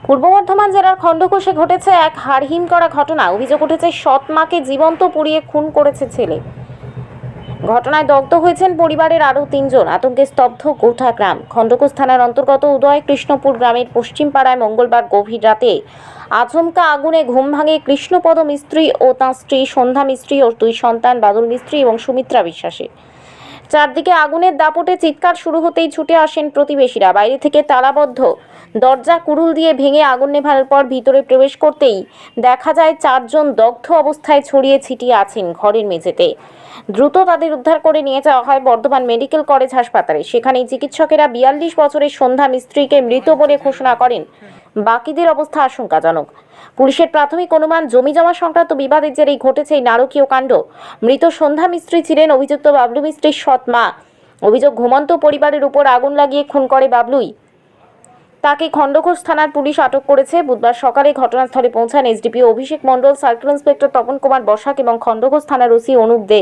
পূর্ব বর্ধমান জেলার খণ্ডঘোষে ঘটেছে এক হাড়হিম করা ঘটনা। অভিযোগ উঠেছে সৎ মাকে জীবন্ত পুড়িয়ে খুন করেছে ছেলে। ঘটনায় দগ্ধ হয়েছেন পরিবারের আরও 3 জন। আতঙ্কে স্তব্ধ গোটা গ্রাম। খণ্ডঘোষ থানার অন্তর্গত উদয় কৃষ্ণপুর গ্রামের পশ্চিম পাড়ায় মঙ্গলবার গভীর রাতে আচমকা আগুনে ঘুম ভাঙে কৃষ্ণপদ মিস্ত্রি ও তাঁর স্ত্রী সন্ধ্যা মিস্ত্রি ও 2 সন্তান বাদল মিস্ত্রি এবং সুমিত্রা বিশ্বাসের। চারদিকে আগুনের দাপটে চিৎকার শুরু হতেই ছুটে আসেন প্রতিবেশীরা। বাইরে থেকে তালাবদ্ধ দরজা কুড়ুল দিয়ে ভেঙে আগুন নেভানোর পর ভিতরে প্রবেশ করতেই দেখা যায় 4 জন দগ্ধ অবস্থায় ছড়িয়ে ছিটিয়ে আছেন ঘরের মেঝেতে। দ্রুত তাদের উদ্ধার করে নিয়ে যাওয়া হয় বর্ধমান মেডিকেল কলেজ হাসপাতালে। সেখানেই চিকিৎসকেরা 42 বছরের সন্ধ্যা মিস্ত্রিকে মৃত বলে ঘোষণা করেন। বাকিদের অবস্থা আশঙ্কাজনক। পুলিশের প্রাথমিক অনুমান, জমি জমা সংক্রান্ত বিবাদের জেরেই ঘটেছে এই নারকীয় কাণ্ড। মৃত সন্ধ্যা মিস্ত্রি ছিলেন অভিযুক্ত বাবলু মিস্ত্রির সৎ মা। অভিযোগ, ঘুমন্ত পরিবারের উপর আগুন লাগিয়ে খুন করে বাবলুই। তাকে খণ্ডঘোষ থানার পুলিশ আটক করেছে। বুধবার সকালে ঘটনাস্থলে পৌঁছান SDPO Abhishek Mondal, circle inspector Tapan Kumar Basak এবং খণ্ডঘোষ থানার ওসি অনুপ দে।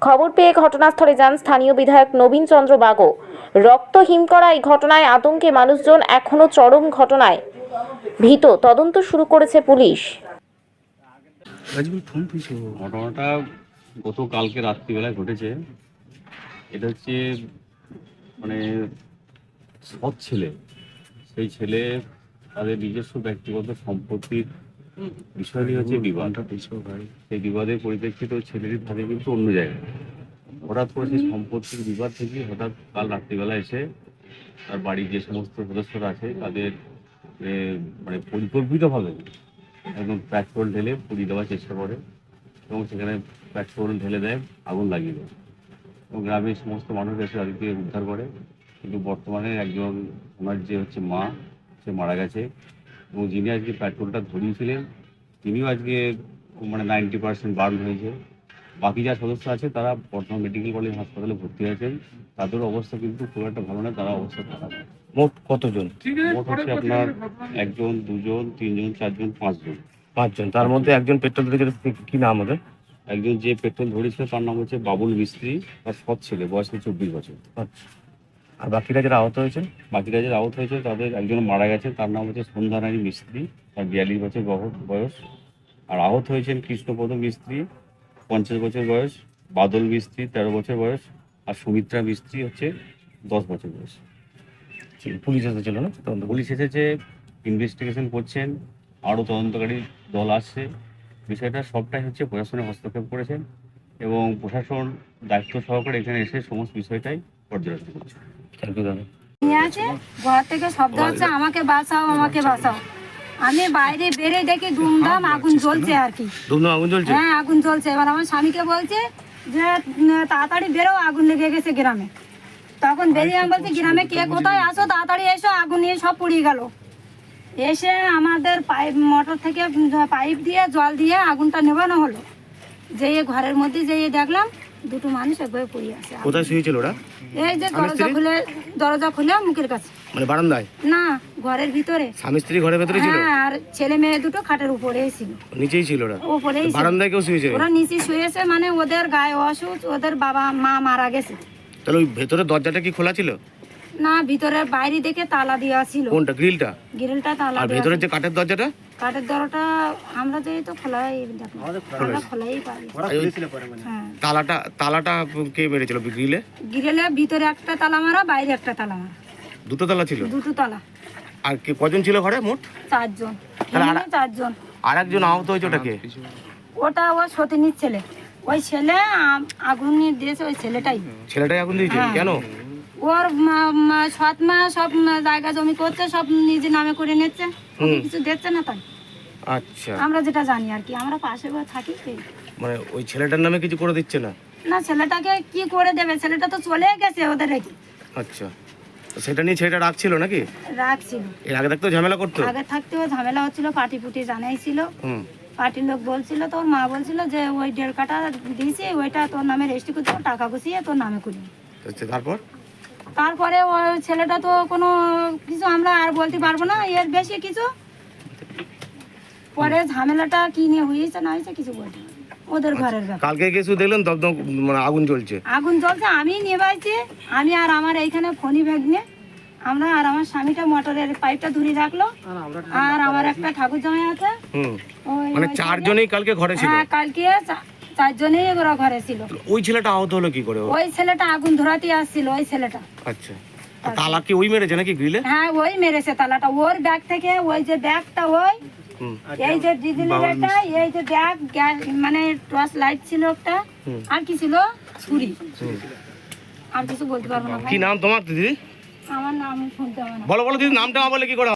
খবর পেয়ে ঘটনাস্থলে যান স্থানীয় বিধায়ক নবীন চন্দ্র বাগো। রক্তহিম করা এই ঘটনায় আতঙ্কে মানুষজন। এখনো চরম ঘটনায় ভীত। তদন্ত শুরু করেছে পুলিশ। ঘটনাটা গতকালকে রাত্রিবেলায় ঘটেছে। এটা হচ্ছে মানে সৎ ছেলে, সেই ছেলে তাদের নিজস্ব ব্যক্তিগত সম্পত্তির বিষয় নিয়ে হচ্ছে বিবাদ। সেই বিবাদের পরিপ্রেক্ষিতে ছেলেটি থাকে কিন্তু অন্য জায়গায়। হঠাৎ করে সেই সম্পত্তির বিবাদ থেকে হঠাৎ কাল রাত্রিবেলা এসে তার বাড়ির যে সমস্ত সদস্যরা আছে তাদের মানে পরিকল্পিতভাবে একদম পেট্রোল ঢেলে পুড়িয়ে দেওয়ার চেষ্টা করে এবং সেখানে পেট্রোল ঢেলে দেয়, আগুন লাগিয়ে দেয় এবং গ্রামের সমস্ত মানুষ এসে তাদেরকে উদ্ধার করে। কিন্তু বর্তমানে একজন ওনার যে হচ্ছে মা, সে মারা গেছে এবং যিনি আজকে পেট্রোলটা ধরিয়েছিলেন তিনিও আজকে মানে 90% বার্ন হয়েছে। বাকি যা সদস্য আছে তারা বর্তমান মেডিকেল কলেজ হাসপাতালে ভর্তি আছেন। তাদের অবস্থা কিন্তু খুব একটা ভালো না, তারা অবস্থা খারাপ। মোট কতজন? মোট হচ্ছে আপনার 1 জন, 2 জন, 3 জন, 4 জন, 5 জন। 5 জন। তার মধ্যে একজন পেট্রোল ধরেছিল, কি নাম ওদের? একজন যে পেট্রোল ধরেছিল তার নাম হচ্ছে বাবুল মিস্ত্রি, তার সৎ ছেলে, বয়স 24 বছর। আচ্ছা। আর বাকিরা যারা আহত হয়েছেন? বাকিরা যারা আহত হয়েছে তাদের একজন মারা গেছে, তার নাম হচ্ছে সন্ধ্যা রানী মিস্ত্রি, তার 42 বছর বয়স। আর আহত হয়েছেন কৃষ্ণপদ মিস্ত্রি, 50 বছর বয়স, বাদল মিস্ত্রি 13 বছর বয়স, আর সুমিত্রা মিস্ত্রি হচ্ছে 10 বছর বয়স। পুলিশ এসেছিল না? পুলিশ এসেছে, ইনভেস্টিগেশন করছেন, আরও তদন্তকারী দল আসছে। বিষয়টা সবটাই হচ্ছে প্রশাসনের হস্তক্ষেপ করেছেন এবং প্রশাসন দায়িত্ব সহকারে এখানে এসে সমস্ত বিষয়টাই পর্যবেক্ষণ করছে। ঘর থেকে শব্দ হচ্ছে, আমাকে বাঁচাও, আমাকে বাঁচাও। আমি বাইরে বেরিয়ে দেখি ধুমধাম আগুন জ্বলছে আর কি। ধুমধাম আগুন জ্বলছে? হ্যাঁ, আগুন জ্বলছে। এবার আমার স্বামীকে বলছে যে তাড়াতাড়ি বেরো, আগুন লেগে গেছে গ্রামে। তখন বেরিয়ে আমি বলছি, গ্রামে কে কোথায় আসো, তাড়াতাড়ি এসো, আগুন নিয়ে সব পুড়িয়ে গেল। এসে আমাদের পাইপ, মোটর থেকে পাইপ দিয়ে জল দিয়ে আগুনটা নেভানো হলো। যেয়ে ঘরের মধ্যে যেয়ে দেখলাম 2টো মানুষ একবারে পড়ে আছে। কোথায় শুয়েছিল ওরা? এই যে দরজা খুলে মুখের কাছে। মানে বারান্দায়? না, ঘরের ভিতরে। স্বামী স্ত্রী ঘরের ভেতরে ছিল? হ্যাঁ, আর ছেলে মেয়ে 2টো খাটের উপরেই ছিল। নিচেই ছিল ওরা? উপরেই ছিল। বারান্দায় কেউ শুয়েছে? ওরা নিচে শুয়েছে, মানে ওদের গায়ে অসুখ, ওদের বাবা মা মারা গেছে। তাহলে ওই ভেতরে দরজাটা কি খোলা ছিল? না, ভিতরের বাইরে থেকে তালা দেওয়া ছিল। কোনটা? গ্রিলটা? গ্রিলটা তালা। আর ভেতরে যে কাঠের দরজাটা? কাঠের দরজাটা আমরা যেই তো খোলাই, আমরা খোলাই পাই। হ্যাঁ। তালাটা কে মেরেছিল গ্রিলে? গ্রিলে ভিতরে একটা তালা মারা, বাইরে একটা তালা মারা। 2টো তালা ছিল? 2টো তালা। আর কে কজন ছিল ঘরে মোট? 4 জন। 4 জন। আর একজন আহত হয়েছে, ওটা কে? ওটা ও সতীনীর ছেলে। ওই ছেলে আগুন নিয়ে দিয়েছে, ওই ছেলেটাই। ছেলেটাই আগুন দিয়েছে? কেন? ওর সৎ মা সব জায়গা জমি করছে, সব নিজে নামে করে নিচ্ছে, কিছু দিচ্ছে না তাই। আচ্ছা, আমরা যেটা জানি আর কি, আমরা পাশে থাকি। মানে ওই ছেলেটার নামে কিছু করে দিচ্ছে না? না, ছেলেটাকে কি করে দেবে, ছেলেটা তো চলে গেছে ওদের রেখে। আচ্ছা, সেটা নিয়ে ছেলেটা রাখছিল নাকি? রাখছিল। এর আগে থাকতেও ঝামেলা করতো? আগে থাকতেও ঝামেলা হচ্ছিল, পাটি পুটি জানাইছিল। পার্টির লোক বলছিল, তোর মা বলছিল যে ওই 1.5 কাঠা দিয়েছি, ওইটা তোর নামে রেজিস্ট্রি করতে, টাকা গুছিয়ে তোর নামে করি। তারপরে ওই ছেলেটা তো কোনো কিছু আমরা আর বলতে পারবো না, এর বেশি কিছু। পরে ঝামেলাটা কি নিয়ে হয়েছে না হয়েছে কিছু বলতে পারবো না। ওদের ঘরের ব্যাপার। কালকে কিছু দেখলেন দমদম মানে আগুন জ্বলছে? আগুন জ্বলছে, আমি নেভাইছি, আমি আর আমার এইখানে ফোনি ভাগ্নে আমরা আর আমার স্বামীটা মোটরের পাইপটা ধরে রাখলো, আর আমার একটা ঠাকুর জামাই আছে। হুম ওই মানে ওই চারজনেই কালকে ঘরে ছিল? হ্যাঁ, কালকে চারজনেই ওরা ঘরে ছিল। ওই ছেলেটা আহত হলো কি করে? ওই ছেলেটা আগুন ধরাতে আসছিল, ওই ছেলেটা। আচ্ছা, আর তালা কি ওই মেরেছে নাকি গ্রিলে? হ্যাঁ, ওই মেরেছে তালাটা। ওর ব্যাগ থেকে ওই যে ব্যাগটা, ওই হুম এই যে ডিজেলের এটা, এই যে ব্যাগ, মানে টর্চ লাইট ছিল একটা, আর কি ছিল, ছুরি। আর কিছু বলতে পারবো না ভাই। কি নাম তোমার দিদি? আমার নাম শুনতে হবে না। বলো বলো দিদি, নামটা বলে কি করে?